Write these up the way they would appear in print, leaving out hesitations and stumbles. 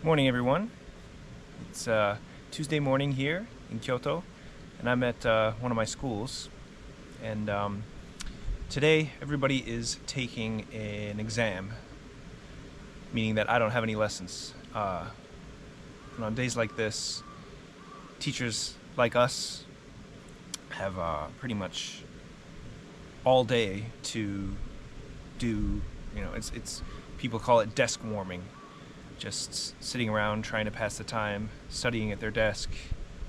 Morning, everyone. It's Tuesday morning here in Kyoto, and I'm at one of my schools. And today, everybody is taking an exam, meaning that I don't have any lessons. And on days like this, teachers like us have pretty much all day to do. It's people call it desk warming. Just sitting around trying to pass the time, studying at their desk,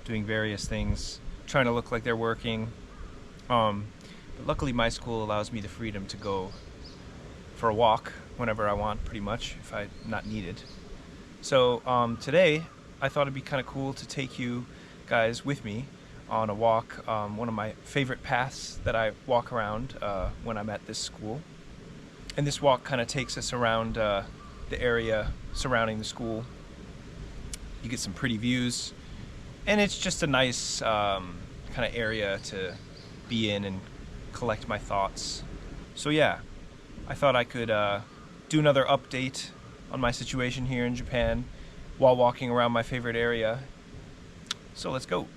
doing various things, trying to look like they're working. But luckily my school allows me the freedom to go for a walk whenever I want, pretty much, if I'm not needed. So today I thought it'd be kind of cool to take you guys with me on a walk, one of my favorite paths that I walk around when I'm at this school. And this walk kind of takes us around the area surrounding the school. You get some pretty views, and it's just a nice kind of area to be in and collect my thoughts. So yeah, I thought I could do another update on my situation here in Japan while walking around my favorite area. So let's go.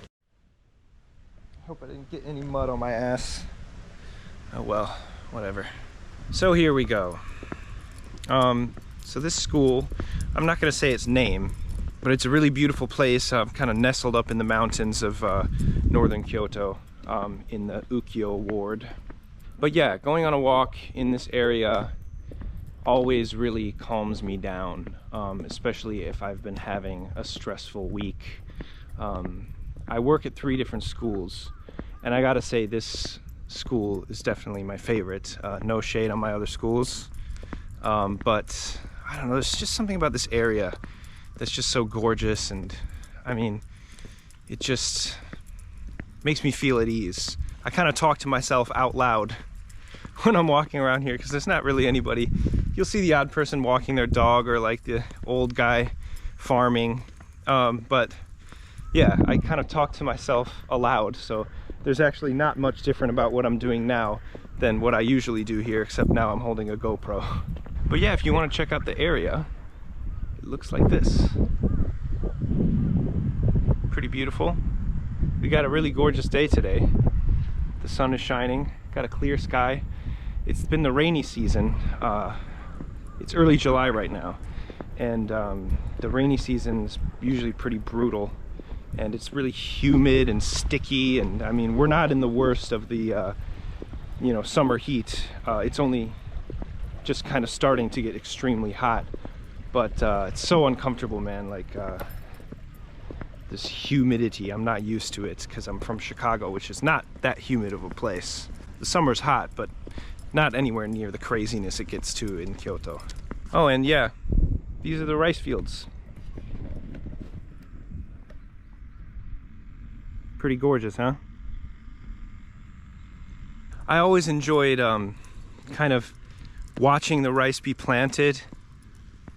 I hope I didn't get any mud on my ass. Oh well, whatever. So here we go. So this school, I'm not going to say its name, but it's a really beautiful place, kind of nestled up in the mountains of northern Kyoto, in the Ukiyo ward. But yeah, going on a walk in this area always really calms me down, especially if I've been having a stressful week. I work at 3 different schools, and I gotta say this school is definitely my favorite. No shade on my other schools. But I don't know, there's just something about this area that's just so gorgeous, and I mean, it just makes me feel at ease. I kind of talk to myself out loud when I'm walking around here because there's not really anybody. You'll see the odd person walking their dog or like the old guy farming, but yeah, I kind of talk to myself aloud, so there's actually not much different about what I'm doing now than what I usually do here, except now I'm holding a GoPro. But yeah, if you want to check out the area, it looks like this. Pretty beautiful. We got a really gorgeous day today. The sun is shining, got a clear sky. It's been the rainy season. It's early July right now, and the rainy season is usually pretty brutal, and it's really humid and sticky, and I mean, we're not in the worst of the summer heat. It's only just kind of starting to get extremely hot, but it's so uncomfortable, man. Like this humidity, I'm not used to it because I'm from Chicago, which is not that humid of a place. The summer's hot, but not anywhere near the craziness it gets to in Kyoto. Oh, and yeah, these are the rice fields. Pretty gorgeous, huh? I always enjoyed kind of watching the rice be planted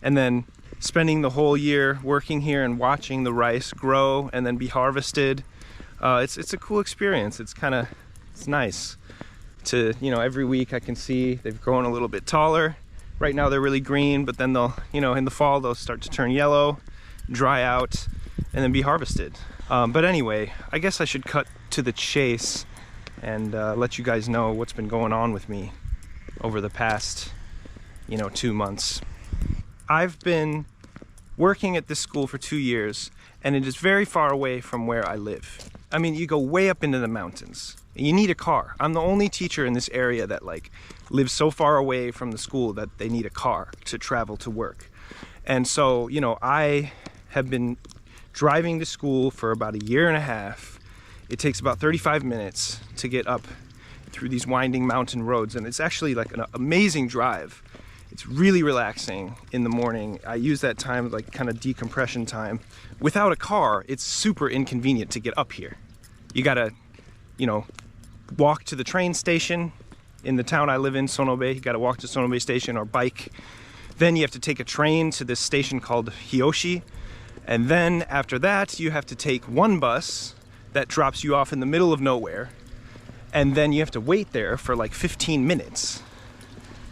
and then spending the whole year working here and watching the rice grow and then be harvested. It's a cool experience. It's nice to, every week I can see they've grown a little bit taller. Right now they're really green, but then they'll, in the fall they'll start to turn yellow, dry out, and then be harvested. But anyway, I guess I should cut to the chase and let you guys know what's been going on with me over the past 2 months. I've been working at this school for 2 years, and it is very far away from where I live. I mean, you go way up into the mountains and you need a car. I'm the only teacher in this area that lives so far away from the school that they need a car to travel to work. And so I have been driving to school for about 1.5 years. It takes about 35 minutes to get up through these winding mountain roads, and it's actually like an amazing drive. It's really relaxing in the morning. I use that time like kind of decompression time. Without a car, it's super inconvenient to get up here. You gotta, walk to the train station in the town I live in, Sonobe. You gotta walk to Sonobe station or bike. Then you have to take a train to this station called Hiyoshi. And then after that, you have to take one bus that drops you off in the middle of nowhere. And then you have to wait there for like 15 minutes.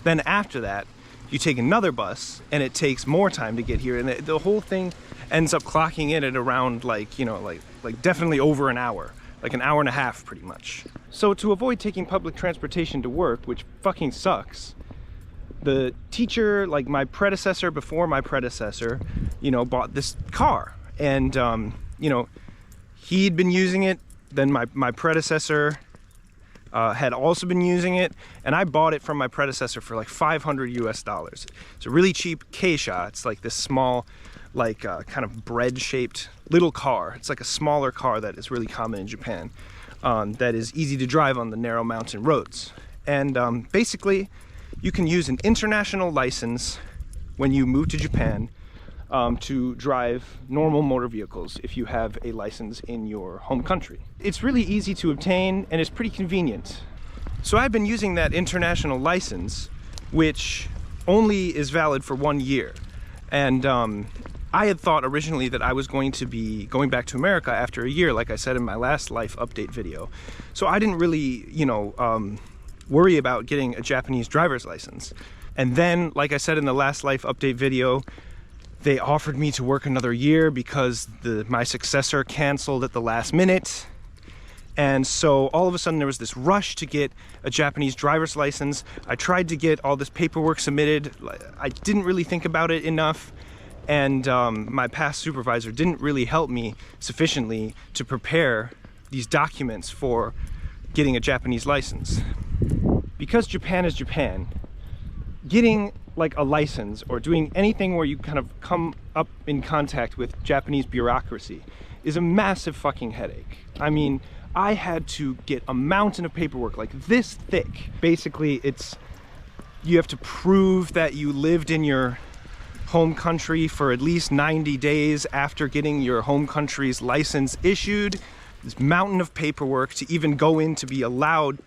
Then after that, you you take another bus and it takes more time to get here, and the whole thing ends up clocking in at around like, you know, like definitely over an hour, like an hour and a half pretty much. So to avoid taking public transportation to work, which fucking sucks, the teacher, like my predecessor before my predecessor, you know, bought this car, and you know, he'd been using it, then my predecessor had also been using it, and I bought it from my predecessor for like $500 US. It's a really cheap Keisha. It's like this small, like kind of bread-shaped little car. It's like a smaller car that is really common in Japan, that is easy to drive on the narrow mountain roads. And basically, you can use an international license when you move to Japan to drive normal motor vehicles if you have a license in your home country. It's really easy to obtain and it's pretty convenient. So I've been using that international license, which only is valid for 1 year. And I had thought originally that I was going to be going back to America after a year, like I said in my last life update video. So I didn't really, you know, worry about getting a Japanese driver's license. And then, like I said in the last life update video, they offered me to work another year because my successor canceled at the last minute. And so all of a sudden there was this rush to get a Japanese driver's license. I tried to get all this paperwork submitted. I didn't really think about it enough. And my past supervisor didn't really help me sufficiently to prepare these documents for getting a Japanese license. Because Japan is Japan, getting like a license or doing anything where you kind of come up in contact with Japanese bureaucracy is a massive fucking headache. I mean, I had to get a mountain of paperwork like this thick. Basically, you have to prove that you lived in your home country for at least 90 days after getting your home country's license issued. This mountain of paperwork to even go in to be allowed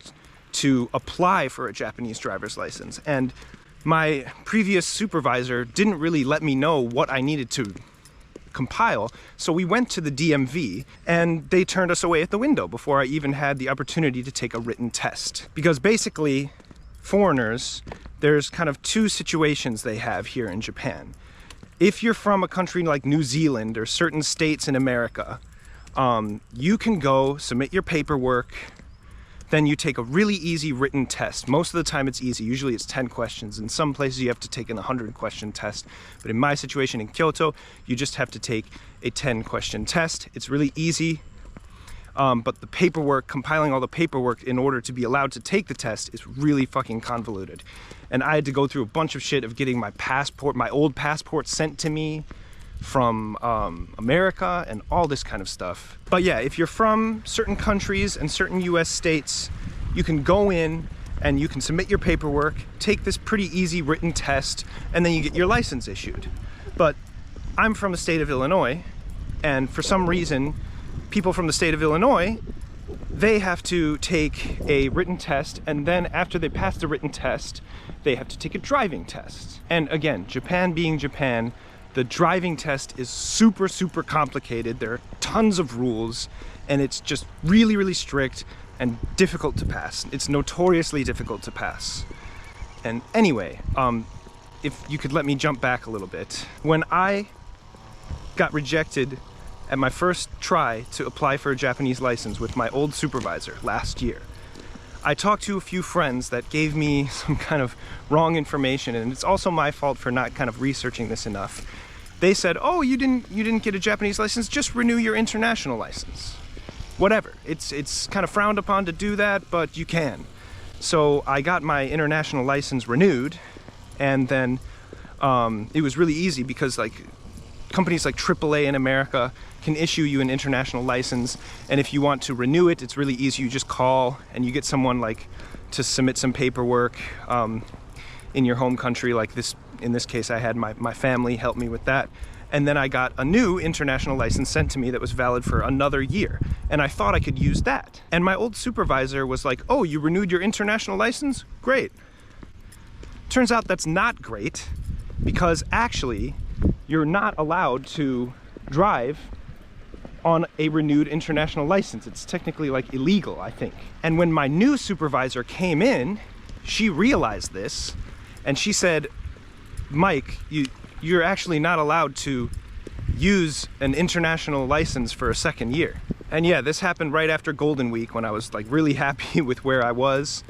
to apply for a Japanese driver's license. And my previous supervisor didn't really let me know what I needed to compile, so we went to the DMV and they turned us away at the window before I even had the opportunity to take a written test. Because basically, foreigners, there's kind of two situations they have here in Japan. If you're from a country like New Zealand or certain states in America, you can go submit your paperwork, then you take a really easy written test. Most of the time it's easy. Usually it's 10 questions. In some places you have to take an 100-question test. But in my situation in Kyoto, you just have to take a 10-question test. It's really easy. But the paperwork, compiling all the paperwork in order to be allowed to take the test is really fucking convoluted. And I had to go through a bunch of shit of getting my passport, my old passport sent to me from America and all this kind of stuff. But yeah, if you're from certain countries and certain US states, you can go in and you can submit your paperwork, take this pretty easy written test, and then you get your license issued. But I'm from the state of Illinois, and for some reason, people from the state of Illinois, they have to take a written test, and then after they pass the written test, they have to take a driving test. And again, Japan being Japan, the driving test is super, super complicated. There are tons of rules, and it's just really, really strict and difficult to pass. It's notoriously difficult to pass. And anyway, if you could let me jump back a little bit. When I got rejected at my first try to apply for a Japanese license with my old supervisor last year, I talked to a few friends that gave me some kind of wrong information, and it's also my fault for not kind of researching this enough. They said, oh, you didn't get a Japanese license, just renew your international license. Whatever, it's kind of frowned upon to do that, but you can. So I got my international license renewed, and then it was really easy because like companies like AAA in America can issue you an international license, and if you want to renew it, it's really easy. You just call and you get someone like to submit some paperwork in your home country. Like this, in this case, I had my family help me with that. And then I got a new international license sent to me that was valid for another year. And I thought I could use that. And my old supervisor was like, oh, you renewed your international license? Great. Turns out that's not great, because actually you're not allowed to drive on a renewed international license. It's technically like illegal, I think. And when my new supervisor came in, she realized this, and she said, Mike, you're actually not allowed to use an international license for a second year. And yeah, this happened right after Golden Week when I was like really happy with where I was.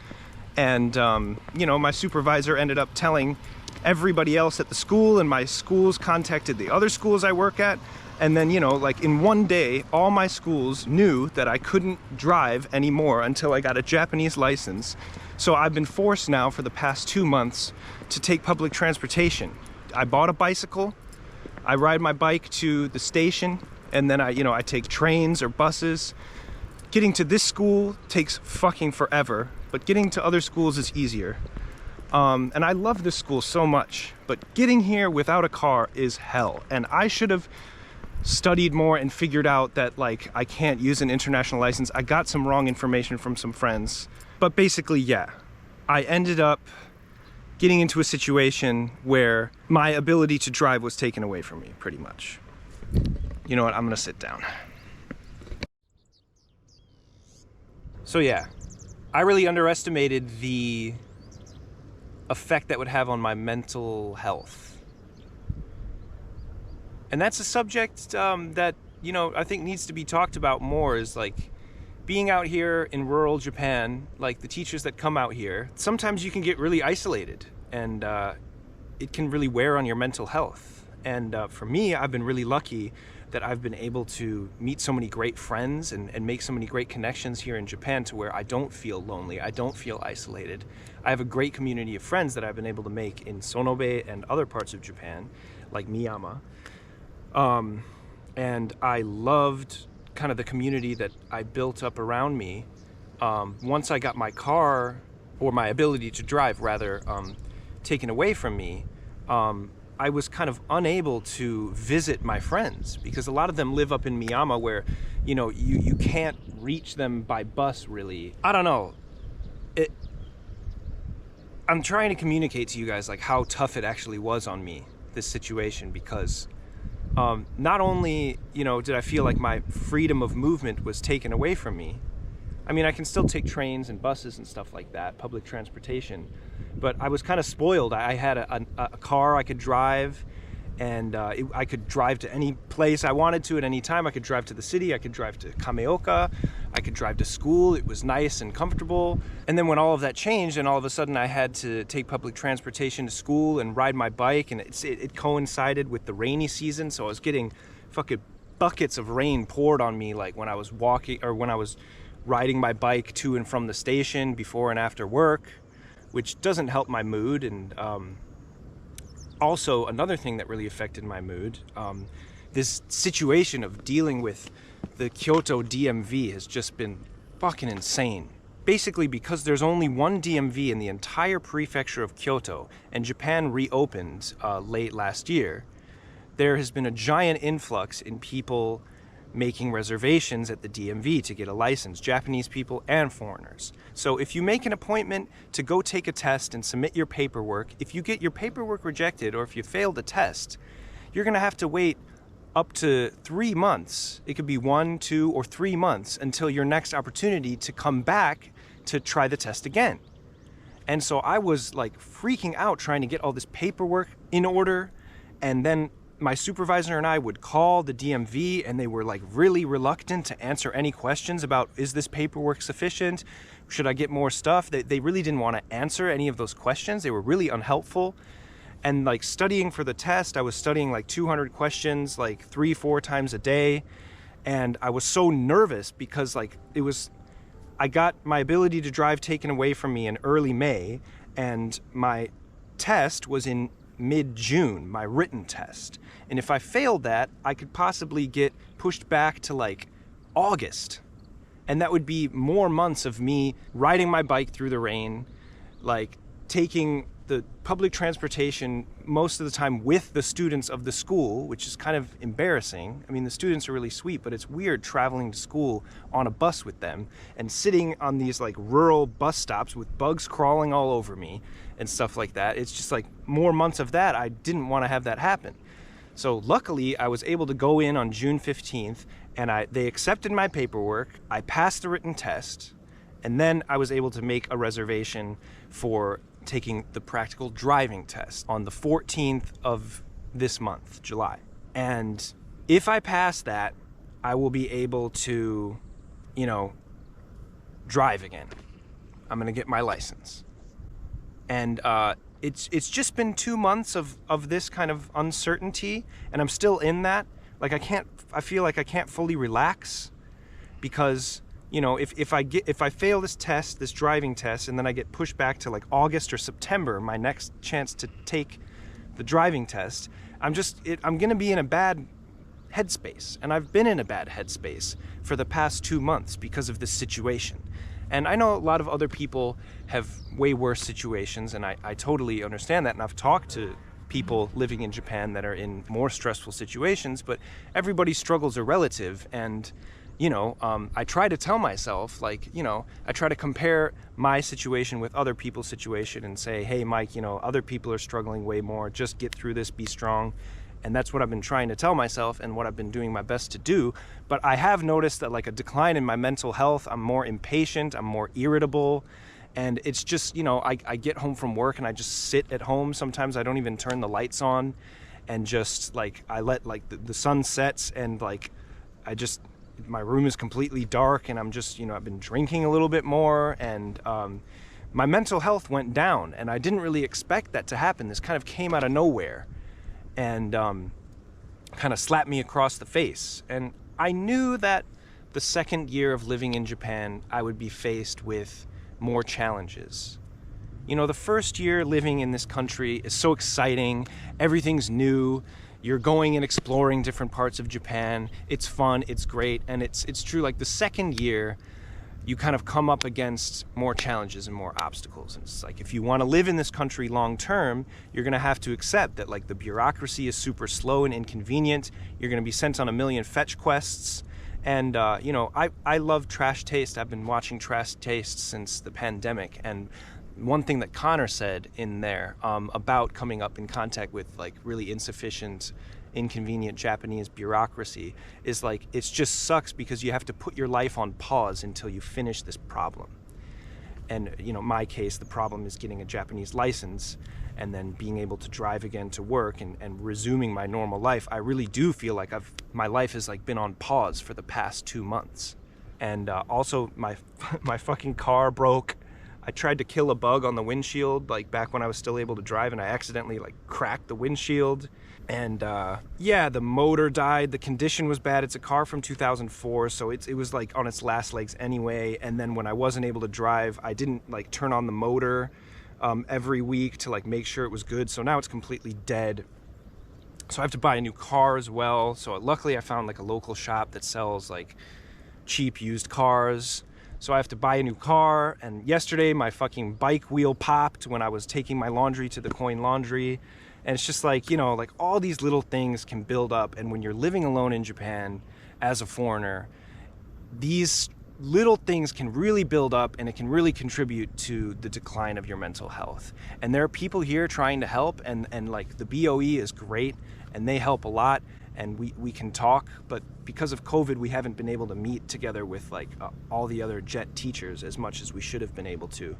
And, you know, my supervisor ended up telling everybody else at the school, and my schools contacted the other schools I work at. And then, you know, like in one day, all my schools knew that I couldn't drive anymore until I got a Japanese license. So I've been forced now for the past 2 months to take public transportation. I bought a bicycle, I ride my bike to the station, and then I take trains or buses. Getting to this school takes fucking forever, but getting to other schools is easier. And I love this school so much, but getting here without a car is hell. And I should have studied more and figured out that like I can't use an international license. I got some wrong information from some friends. But basically, yeah, I ended up getting into a situation where my ability to drive was taken away from me, pretty much. You know what, I'm gonna sit down. So yeah, I really underestimated the effect that would have on my mental health. And that's a subject that, you know, I think needs to be talked about more, is like being out here in rural Japan, like the teachers that come out here, sometimes you can get really isolated, and it can really wear on your mental health. And for me, I've been really lucky that I've been able to meet so many great friends and make so many great connections here in Japan to where I don't feel lonely, I don't feel isolated. I have a great community of friends that I've been able to make in Sonobe and other parts of Japan, like Miyama. And I loved kind of the community that I built up around me. Once I got my car, or my ability to drive rather, taken away from me, I was kind of unable to visit my friends because a lot of them live up in Miyama where, you know, you can't reach them by bus really. I don't know. I'm trying to communicate to you guys like how tough it actually was on me, this situation, because not only, you know, did I feel like my freedom of movement was taken away from me. I mean, I can still take trains and buses and stuff like that, public transportation, but I was kind of spoiled. I had a car I could drive, and I could drive to any place I wanted to at any time. I could drive to the city, I could drive to Kameoka, I could drive to school. It was nice and comfortable. And then when all of that changed and all of a sudden I had to take public transportation to school and ride my bike, and it coincided with the rainy season, so I was getting fucking buckets of rain poured on me, like when I was walking, or when I was riding my bike to and from the station before and after work, which doesn't help my mood. And also another thing that really affected my mood, this situation of dealing with the Kyoto DMV has just been fucking insane. Basically, because there's only one DMV in the entire prefecture of Kyoto, and Japan reopened late last year, there has been a giant influx in people making reservations at the DMV to get a license, Japanese people and foreigners. So if you make an appointment to go take a test and submit your paperwork, if you get your paperwork rejected or if you fail the test, you're gonna have to wait up to 3 months. It could be 1, 2, or 3 months until your next opportunity to come back to try the test again. And so I was like freaking out trying to get all this paperwork in order, and then my supervisor and I would call the DMV, and they were like really reluctant to answer any questions about, is this paperwork sufficient? Should I get more stuff? They really didn't want to answer any of those questions. They were really unhelpful. And like studying for the test, I was studying like 200 questions, like 3-4 times a day. And I was so nervous because like I got my ability to drive taken away from me in early May, and my test was in mid-June, my written test. And if I failed that, I could possibly get pushed back to like August. And that would be more months of me riding my bike through the rain, like taking the public transportation most of the time with the students of the school, which is kind of embarrassing. I mean, the students are really sweet, but it's weird traveling to school on a bus with them and sitting on these like rural bus stops with bugs crawling all over me and stuff like that. It's just like more months of that. I didn't want to have that happen. So luckily I was able to go in on June 15th, and they accepted my paperwork. I passed the written test, and then I was able to make a reservation for taking the practical driving test on the 14th of this month, July. And if I pass that, I will be able to, drive again. I'm gonna get my license. And it's just been 2 months of this kind of uncertainty, and I'm still in that. Like I feel like I can't fully relax, because if I fail this test, this driving test, and then I get pushed back to like August or September, my next chance to take the driving test, I'm gonna be in a bad headspace. And I've been in a bad headspace for the past 2 months because of this situation. And I know a lot of other people have way worse situations, and I totally understand that. And I've talked to people living in Japan that are in more stressful situations, but everybody's struggles are relative. And I try to tell myself, I try to compare my situation with other people's situation and say, hey, Mike, other people are struggling way more. Just get through this, be strong. And that's what I've been trying to tell myself and what I've been doing my best to do. But I have noticed that like a decline in my mental health. I'm more impatient, I'm more irritable. And it's just, I get home from work and I just sit at home. Sometimes I don't even turn the lights on, and just I let the sun sets, and my room is completely dark, and I'm just, I've been drinking a little bit more, and my mental health went down, and I didn't really expect that to happen. This kind of came out of nowhere and kind of slapped me across the face. And I knew that the second year of living in Japan, I would be faced with more challenges. The first year living in this country is so exciting. Everything's new. You're going and exploring different parts of Japan. It's fun, it's great, and it's true. Like the second year, you kind of come up against more challenges and more obstacles. And it's like, if you want to live in this country long term, you're going to have to accept that like the bureaucracy is super slow and inconvenient. You're going to be sent on a million fetch quests. And I love Trash Taste. I've been watching Trash Taste since the pandemic. And one thing that Connor said in there about coming up in contact with like really insufficient, inconvenient Japanese bureaucracy is like, it just sucks because you have to put your life on pause until you finish this problem. And my case, the problem is getting a Japanese license and then being able to drive again to work and resuming my normal life. I really do feel like my life has like been on pause for the past 2 months. And also my fucking car broke. I tried to kill a bug on the windshield, like back when I was still able to drive, and I accidentally like cracked the windshield. And the motor died. The condition was bad. It's a car from 2004, so it was like on its last legs anyway. And then when I wasn't able to drive, I didn't like turn on the motor every week to like make sure it was good. So now it's completely dead. So I have to buy a new car as well. So luckily I found like a local shop that sells like cheap used cars. So I have to buy a new car. And yesterday my fucking bike wheel popped when I was taking my laundry to the Coin Laundry. And it's just like, like all these little things can build up. And when you're living alone in Japan as a foreigner, these little things can really build up, and it can really contribute to the decline of your mental health. And there are people here trying to help, and like the BOE is great, and they help a lot, and we can talk. But because of COVID, we haven't been able to meet together with like all the other JET teachers as much as we should have been able to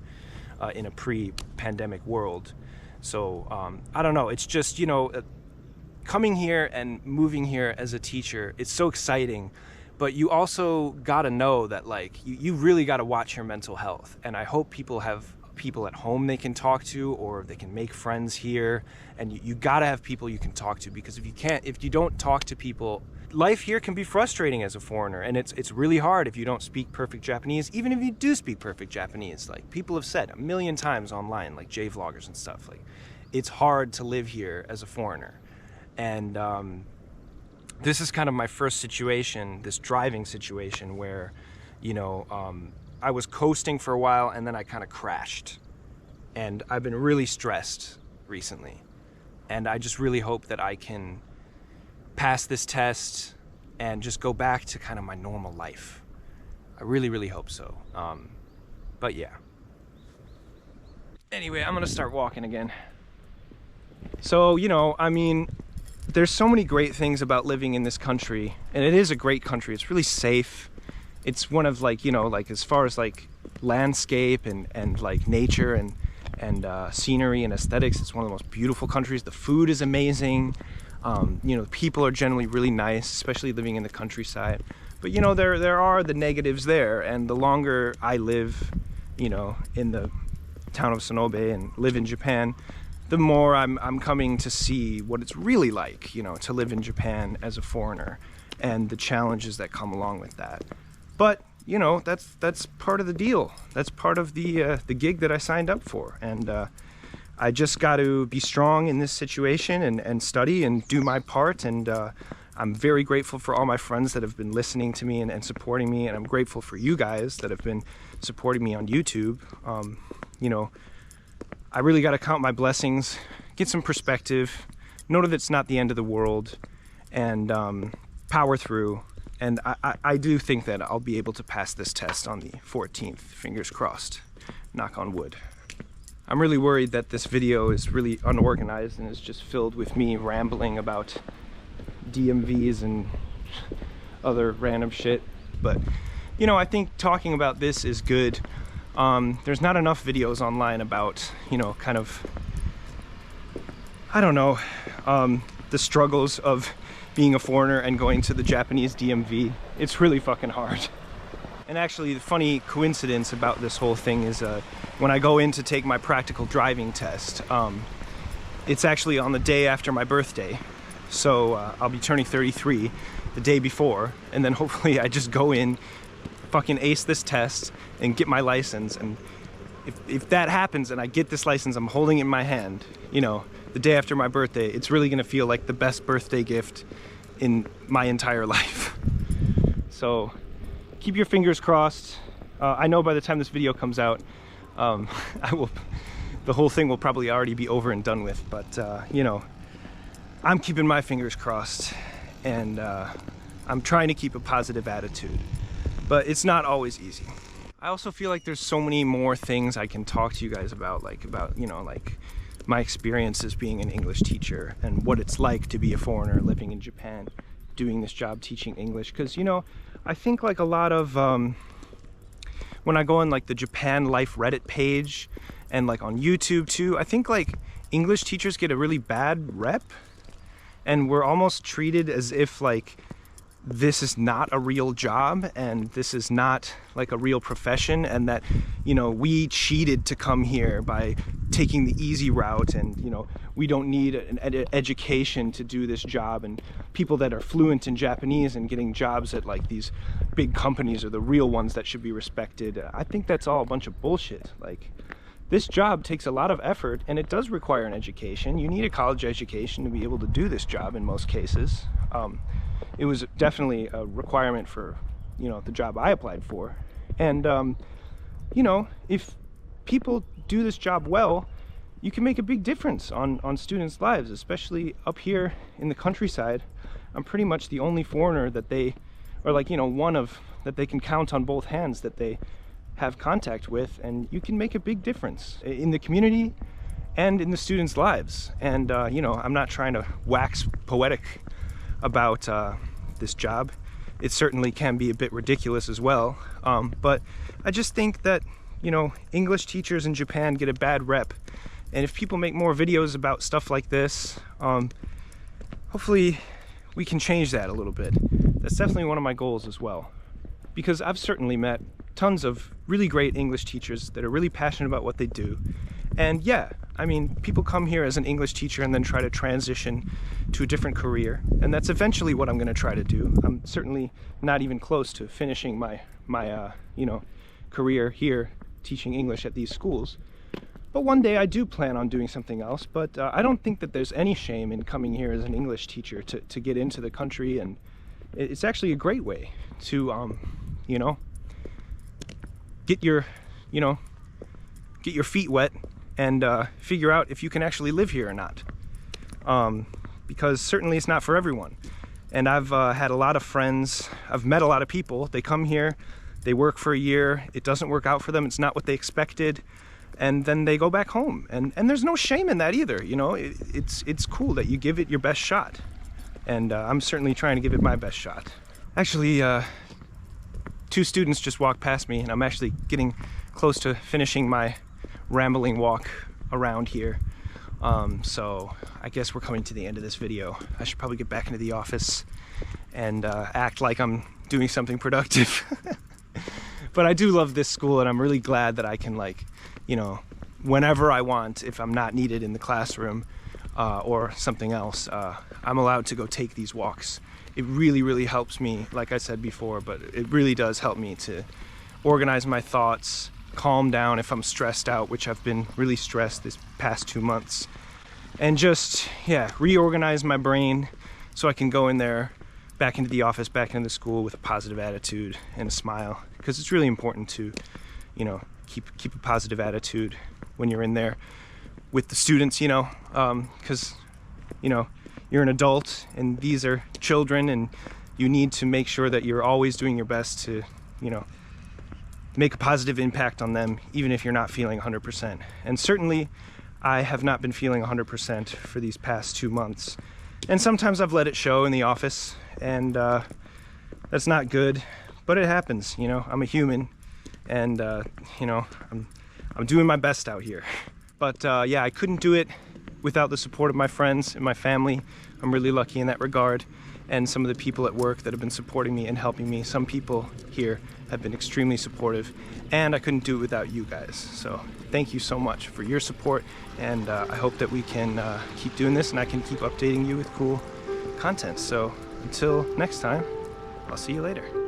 in a pre-pandemic world. So I don't know, it's just, coming here and moving here as a teacher, it's so exciting, but you also gotta know that like, you really gotta watch your mental health. And I hope people have people at home they can talk to, or they can make friends here. And you gotta have people you can talk to, because if you don't talk to people, life here can be frustrating as a foreigner, and it's really hard if you don't speak perfect Japanese. Even if you do speak perfect Japanese, like people have said a million times online, like J-vloggers and stuff, like it's hard to live here as a foreigner. And this is kind of my first situation, this driving situation, where I was coasting for a while and then I kind of crashed, and I've been really stressed recently, and I just really hope that I can pass this test and just go back to kind of my normal life. I really, really hope so. But yeah. Anyway, I'm gonna start walking again. So, there's so many great things about living in this country, and it is a great country. It's really safe. It's one of like, as far as like landscape and like nature and and scenery and aesthetics. It's one of the most beautiful countries. The food is amazing. You know, people are generally really nice, especially living in the countryside. But you know, there are the negatives there, and the longer I live, you know, in the town of Sonobe and live in Japan, the more I'm coming to see what it's really like, you know, to live in Japan as a foreigner, and the challenges that come along with that. But you know, that's part of the deal. That's part of the gig that I signed up for, and I just got to be strong in this situation and study and do my part. And I'm very grateful for all my friends that have been listening to me and supporting me, and I'm grateful for you guys that have been supporting me on YouTube. You know, I really got to count my blessings, get some perspective, know that it's not the end of the world, and power through. And I do think that I'll be able to pass this test on the 14th, fingers crossed, knock on wood. I'm really worried that this video is really unorganized and is just filled with me rambling about DMVs and other random shit. But, you know, I think talking about this is good. There's not enough videos online about, you know, kind of, I don't know, the struggles of being a foreigner and going to the Japanese DMV. It's really fucking hard. And actually, the funny coincidence about this whole thing is when I go in to take my practical driving test, it's actually on the day after my birthday. So I'll be turning 33 the day before, and then hopefully I just go in, fucking ace this test, and get my license. And if that happens and I get this license, I'm holding it in my hand, you know, the day after my birthday, it's really gonna feel like the best birthday gift in my entire life. So keep your fingers crossed. I know by the time this video comes out, the whole thing will probably already be over and done with, but you know, I'm keeping my fingers crossed, and I'm trying to keep a positive attitude, but it's not always easy. I also feel like there's so many more things I can talk to you guys about, you know, like my experiences being an English teacher and what it's like to be a foreigner living in Japan, doing this job teaching English. Because, you know, I think like a lot of, when I go on like the Japan Life Reddit page and like on YouTube too, I think like English teachers get a really bad rep, and we're almost treated as if like this is not a real job and this is not like a real profession, and that, you know, we cheated to come here by taking the easy route, and, you know, we don't need an education to do this job, and people that are fluent in Japanese and getting jobs at like these big companies are the real ones that should be respected. I think that's all a bunch of bullshit. Like, this job takes a lot of effort, and it does require an education. You need a college education to be able to do this job in most cases. It was definitely a requirement for, you know, the job I applied for. And, you know, if people do this job well, you can make a big difference on students' lives, especially up here in the countryside. I'm pretty much the only foreigner that they, or like, you know, one of, that they can count on both hands that they have contact with, and you can make a big difference in the community and in the students' lives. And, you know, I'm not trying to wax poetic about this job. It certainly can be a bit ridiculous as well, but I just think that, you know, English teachers in Japan get a bad rep, and if people make more videos about stuff like this, hopefully we can change that a little bit. That's definitely one of my goals as well, because I've certainly met tons of really great English teachers that are really passionate about what they do. And yeah, I mean, people come here as an English teacher and then try to transition to a different career, and that's eventually what I'm going to try to do. I'm certainly not even close to finishing my you know, career here teaching English at these schools. But one day I do plan on doing something else. But I don't think that there's any shame in coming here as an English teacher to get into the country, and it's actually a great way to you know, get your feet wet and figure out if you can actually live here or not, because certainly it's not for everyone. And I've had a lot of friends, I've met a lot of people, they come here, they work for a year, it doesn't work out for them, it's not what they expected, and then they go back home. And there's no shame in that either, you know. It's cool that you give it your best shot, and I'm certainly trying to give it my best shot. Actually, 2 students just walked past me, and I'm actually getting close to finishing my rambling walk around here. So I guess we're coming to the end of this video. I should probably get back into the office and act like I'm doing something productive. But I do love this school, and I'm really glad that I can, like, you know, whenever I want, if I'm not needed in the classroom or something else, I'm allowed to go take these walks. It really, really helps me, like I said before, but it really does help me to organize my thoughts, calm down if I'm stressed out, which I've been really stressed this past 2 months, and just, yeah, reorganize my brain so I can go in there, back into the office, back into the school with a positive attitude and a smile, because it's really important to, you know, keep a positive attitude when you're in there with the students, you know, because, you know, you're an adult and these are children, and you need to make sure that you're always doing your best to, you know, make a positive impact on them, even if you're not feeling 100%. And certainly I have not been feeling 100% for these past 2 months. And sometimes I've let it show in the office, and that's not good, but it happens, you know. I'm a human, and you know, I'm doing my best out here. But yeah, I couldn't do it without the support of my friends and my family. I'm really lucky in that regard, and some of the people at work that have been supporting me and helping me. Some people here have been extremely supportive, and I couldn't do it without you guys. So thank you so much for your support, and I hope that we can keep doing this, and I can keep updating you with cool content. So until next time, I'll see you later.